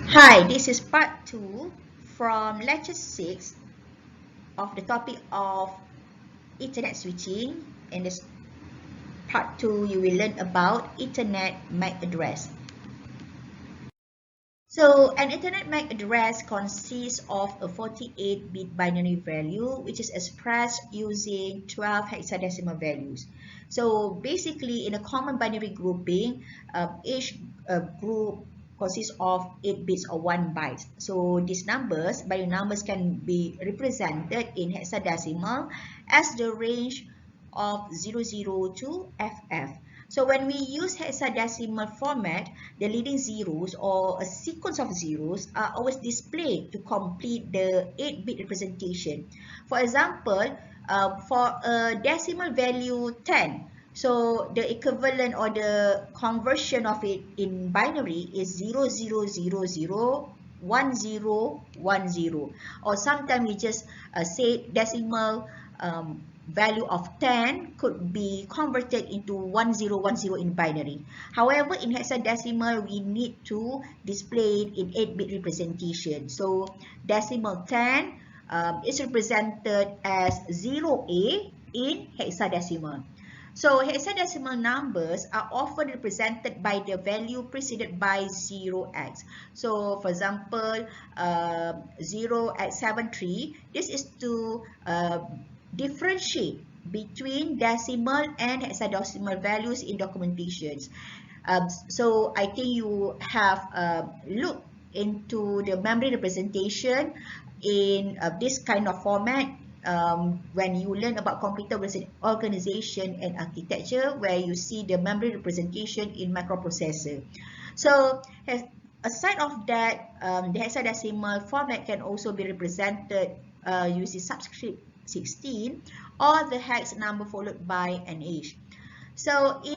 Hi, this is part 2 from lecture 6 of the topic of Ethernet switching. In this part 2, you will learn about Ethernet MAC address. So, an Ethernet MAC address consists of a 48-bit binary value which is expressed using 12 hexadecimal values. So, basically, in a common binary grouping, each group consists of 8 bits or 1 byte. So, these numbers, binary numbers, can be represented in hexadecimal as the range of 00 to FF. So when we use hexadecimal format, the leading zeros or a sequence of zeros are always displayed to complete the 8-bit representation. For example, for a decimal value 10, so the equivalent or the conversion of it in binary is 00001010, or sometimes we just say decimal value of 10 could be converted into 1010 in binary. However, in hexadecimal, we need to display it in 8-bit representation. So decimal 10 is represented as 0A in hexadecimal. So hexadecimal numbers are often represented by the value preceded by 0x. So for example, 0x73, this is to differentiate between decimal and hexadecimal values in documentations. So I think you have looked into the memory representation in this kind of format when you learn about computer organization and architecture, where you see the memory representation in microprocessor. So aside of that, the hexadecimal format can also be represented using subscript 16 or the hex number followed by an H. So in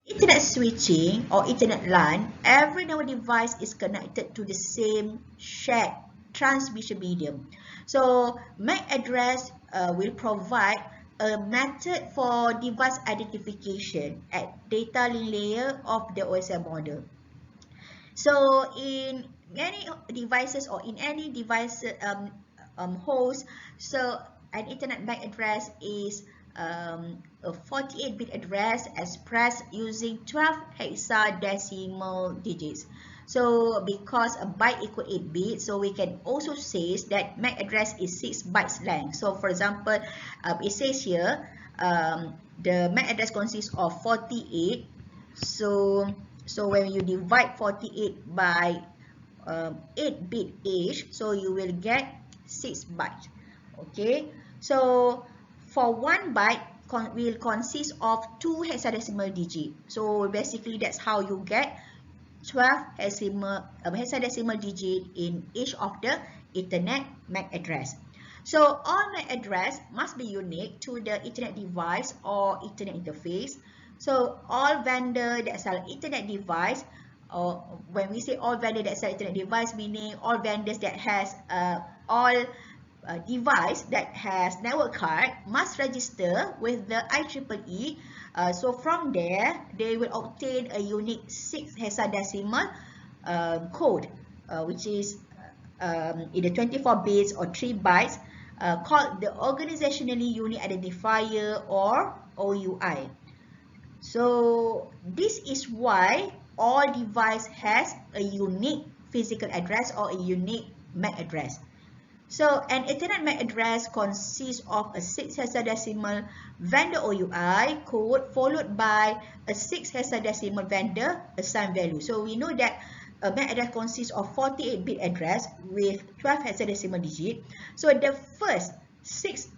Ethernet switching or Ethernet LAN, every network device is connected to the same shared transmission medium. So MAC address will provide a method for device identification at data link layer of the OSI model. So in many devices or in any device host, so an Ethernet MAC address is a 48-bit address expressed using 12 hexadecimal digits. So because a byte equal 8 bits, so we can also say that MAC address is 6 bytes length. So for example, it says here the MAC address consists of 48. So when you divide 48 by 8-bit each, so you will get 6 bytes. Okay, so for 1 byte will consist of 2 hexadecimal digits. So basically that's how you get 12 hexadecimal digits in each of the Ethernet MAC address. So all MAC address must be unique to the Ethernet device or Ethernet interface. So all vendor that sell Ethernet device, or when we say all vendor that sell Ethernet device, meaning all vendors that has all device that has network card must register with the IEEE. So from there, they will obtain a unique 6 hexadecimal code, which is either 24 bits or 3 bytes, called the Organizationally Unique Identifier or OUI. So this is why all device has a unique physical address or a unique MAC address. So an Ethernet MAC address consists of a 6 hexadecimal vendor OUI code followed by a 6 hexadecimal vendor assigned value. So we know that a MAC address consists of 48-bit address with 12 hexadecimal digits. So the first 6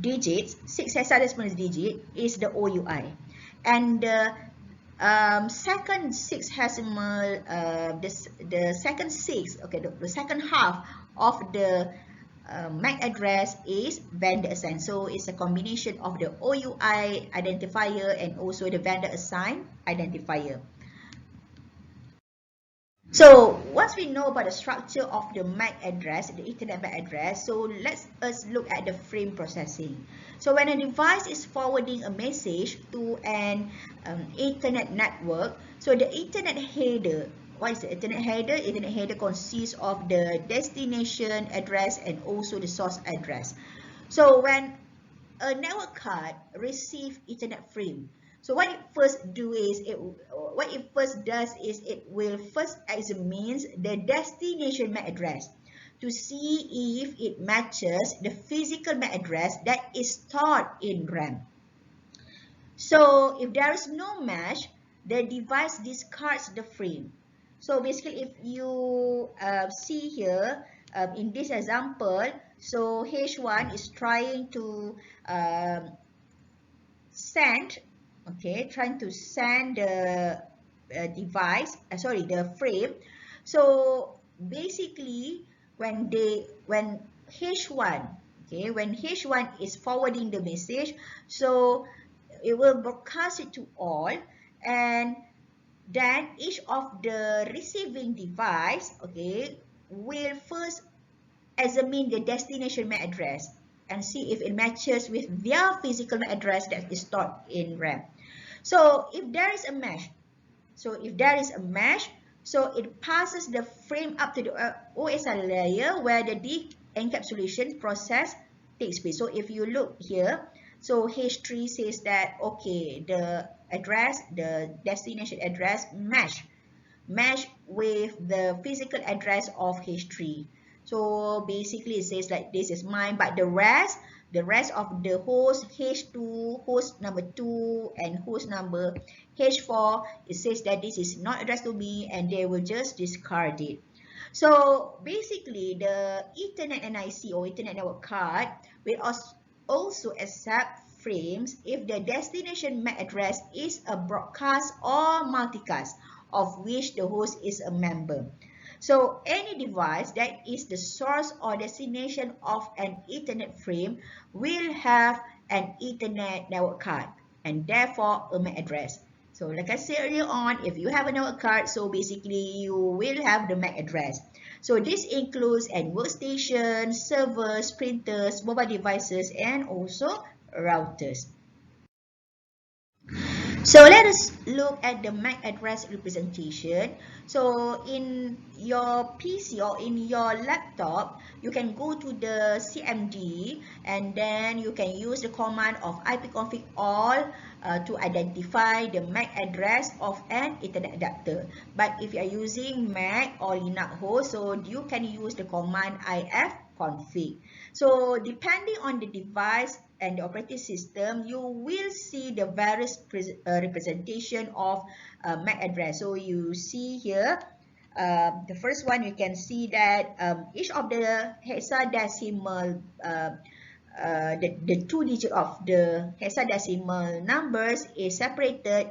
digits, 6 hexadecimal digit is the OUI. And the second 6 decimal, the second 6, okay, the second half of the MAC address is vendor assigned. So it's a combination of the OUI identifier and also the vendor assigned identifier. So once we know about the structure of the MAC address, the Ethernet MAC address, so let's look at the frame processing. So when a device is forwarding a message to an Ethernet network, so the Ethernet header what is the Ethernet header? Ethernet header consists of the destination address and also the source address. So when a network card receives Ethernet frame, so what it first does is it will first examine the destination MAC address to see if it matches the physical MAC address that is stored in RAM. So if there is no match, the device discards the frame. So basically, if you see here in this example, so H1 is trying to send the the frame. So basically, when H1 when H1 is forwarding the message, so it will broadcast it to all, and then each of the receiving device will first examine the destination MAC address and see if it matches with their physical MAC address that is stored in RAM. So if there is a match, so it passes the frame up to the OSI layer where the de-encapsulation process takes place. So if you look here, so H3 says that okay, the destination address match with the physical address of H3. So basically it says like this is mine, but the rest of the host H2, host number 2 and host number H4, it says that this is not addressed to me and they will just discard it. So basically the Ethernet NIC or Ethernet network card will also accept frames if the destination MAC address is a broadcast or multicast of which the host is a member. So any device that is the source or destination of an Ethernet frame will have an Ethernet network card and therefore a MAC address. So like I said earlier on, if you have a network card, so basically you will have the MAC address. So this includes an workstation, servers, printers, mobile devices, and also routers. So let us look at the MAC address representation. So in your PC or in your laptop, you can go to the CMD and then you can use the command of ipconfig all to identify the MAC address of an Ethernet adapter. But if you are using Mac or Linux host, so you can use the command ifconfig. So depending on the device and the operating system, you will see the various representation of MAC address. So you see here, the first one, you can see that each of the hexadecimal, the 2 digits of the hexadecimal numbers is separated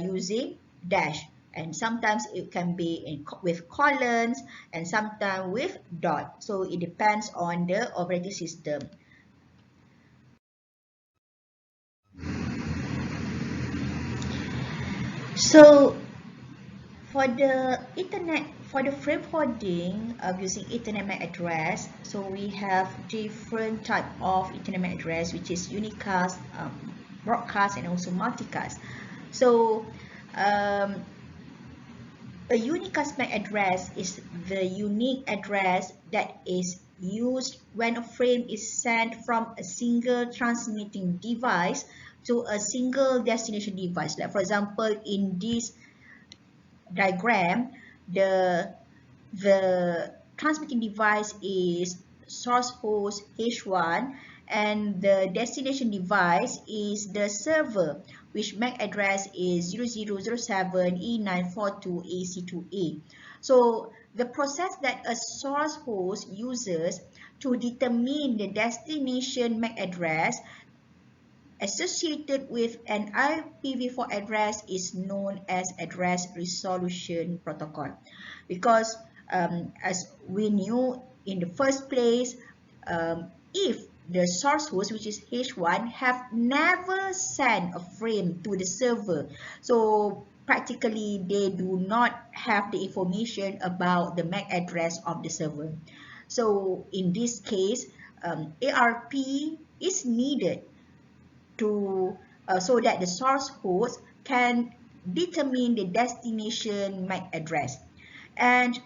using dash. And sometimes it can be with colons and sometimes with dot. So it depends on the operating system. So for the frame forwarding using Ethernet MAC address, so we have different type of Ethernet MAC address, which is unicast, broadcast, and also multicast. So a unicast MAC address is the unique address that is used when a frame is sent from a single transmitting device to a single destination device. Like for example, in this diagram, the transmitting device is source host H1 and the destination device is the server, which MAC address is 0007E942AC2A. So the process that a source host uses to determine the destination MAC address associated with an IPv4 address is known as address resolution protocol, because as we knew in the first place, if the source host, which is H1, have never sent a frame to the server, so practically they do not have the information about the MAC address of the server. So in this case, ARP is needed to so that the source host can determine the destination MAC address. And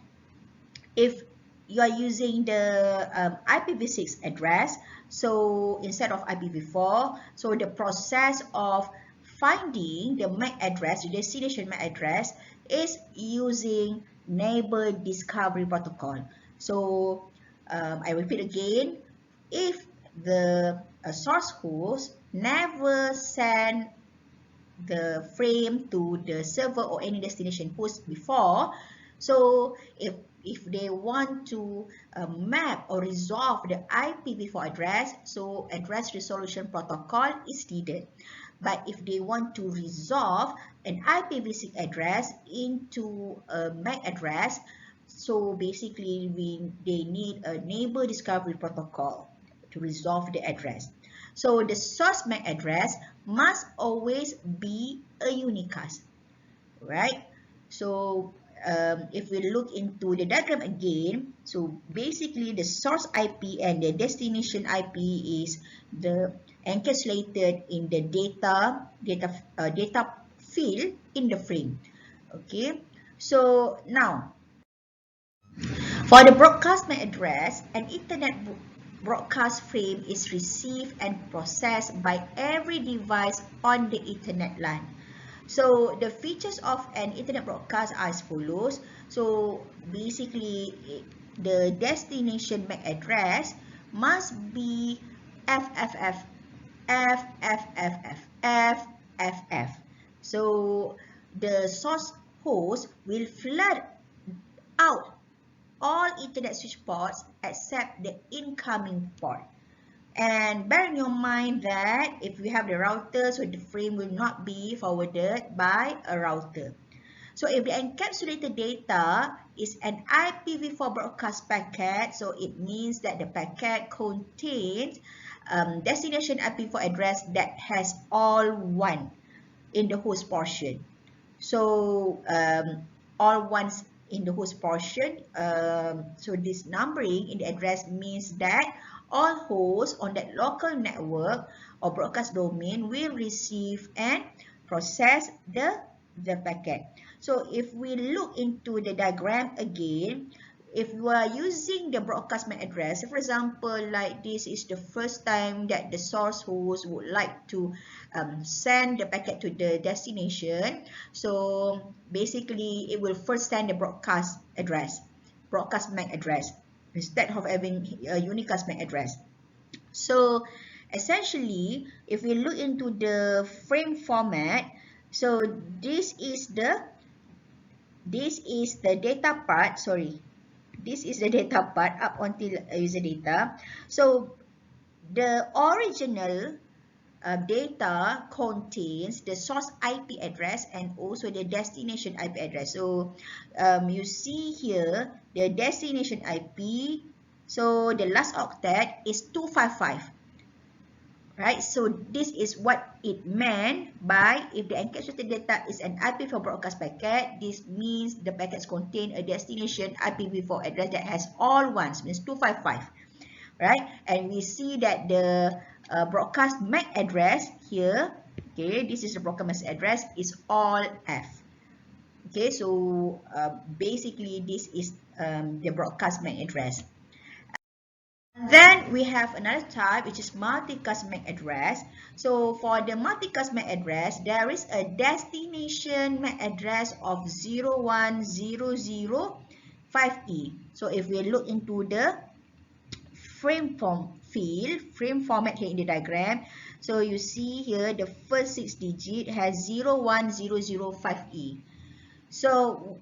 if you are using the IPv6 address, so instead of IPv4, so the process of finding the MAC address, the destination MAC address, is using Neighbor Discovery Protocol. So I repeat again, if the source host never send the frame to the server or any destination host before, so if they want to map or resolve the IPv4 address, so address resolution protocol is needed. But if they want to resolve an IPv6 address into a MAC address, so basically they need a neighbor discovery protocol to resolve the address. So the source MAC address must always be a unicast, right? So if we look into the diagram again, so basically the source IP and the destination IP is the encapsulated in the data field in the frame. Okay, so now for the broadcast MAC address, an Ethernet broadcast frame is received and processed by every device on the Ethernet LAN. So the features of an Ethernet broadcast are as follows. So basically, the destination MAC address must be FFF, FFFF, FFF. So the source host will flood out all Ethernet switch ports except the incoming port. And bear in your mind that if you have the router, so the frame will not be forwarded by a router. So if the encapsulated data is an IPv4 broadcast packet, so it means that the packet contains destination IPv4 address that has all one in the host portion. So all ones in the host portion, so this numbering in the address means that all hosts on that local network or broadcast domain will receive and process the packet. So if we look into the diagram again, if you are using the broadcast MAC address, for example, like this is the first time that the source host would like to send the packet to the destination, so basically it will first send the broadcast MAC address, instead of having a unicast MAC address. So essentially, if we look into the frame format, so this is the data part, this is the data part up until user data. So the original data contains the source IP address and also the destination IP address. So you see here the destination IP. So the last octet is 255. Right, so this is what it meant by if the encapsulated data is an IPv4 broadcast packet, this means the packets contain a destination IPv4 address that has all ones, means 255, right? And we see that the broadcast MAC address here, okay, this is the broadcast MAC address, is all F. Okay, so basically this is the broadcast MAC address. Then we have another type, which is multicast MAC address. So for the multicast MAC address, there is a destination MAC address of 01005E. So if we look into the frame format here in the diagram, so you see here the first 6 digit has 01005E. So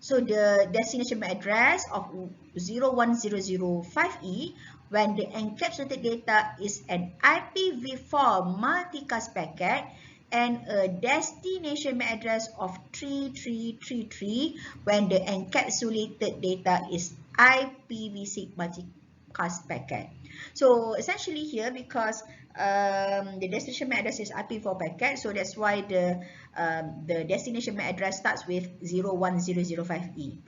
the destination MAC address of 01005E, when the encapsulated data is an IPv4 multicast packet, and a destination MAC address of 3333 when the encapsulated data is IPv6 multicast packet. So essentially here, because the destination MAC address is IPv4 packet, so that's why the destination MAC address starts with 01005E.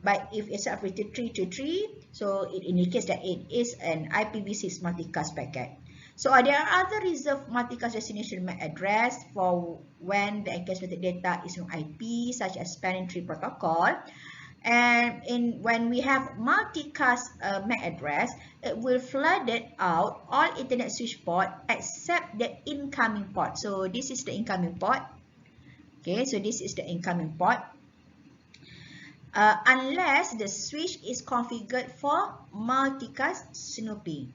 But if it's up with 323, so it indicates that it is an IPv6 multicast packet. So there are other reserved multicast destination MAC address for when the encapsulated data is on IP, such as spanning tree protocol. And when we have multicast MAC address, it will flood it out all internet switch port except the incoming port. So this is the incoming port. Okay, so this is the incoming port. Unless the switch is configured for multicast snooping.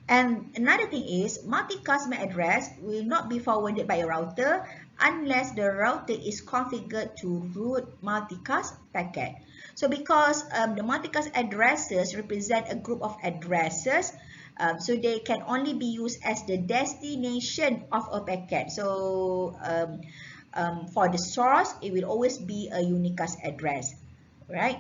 And another thing is, multicast MAC address will not be forwarded by a router unless the router is configured to route multicast packet. So because the multicast addresses represent a group of addresses, so they can only be used as the destination of a packet. So for the source, it will always be a unicast address, right?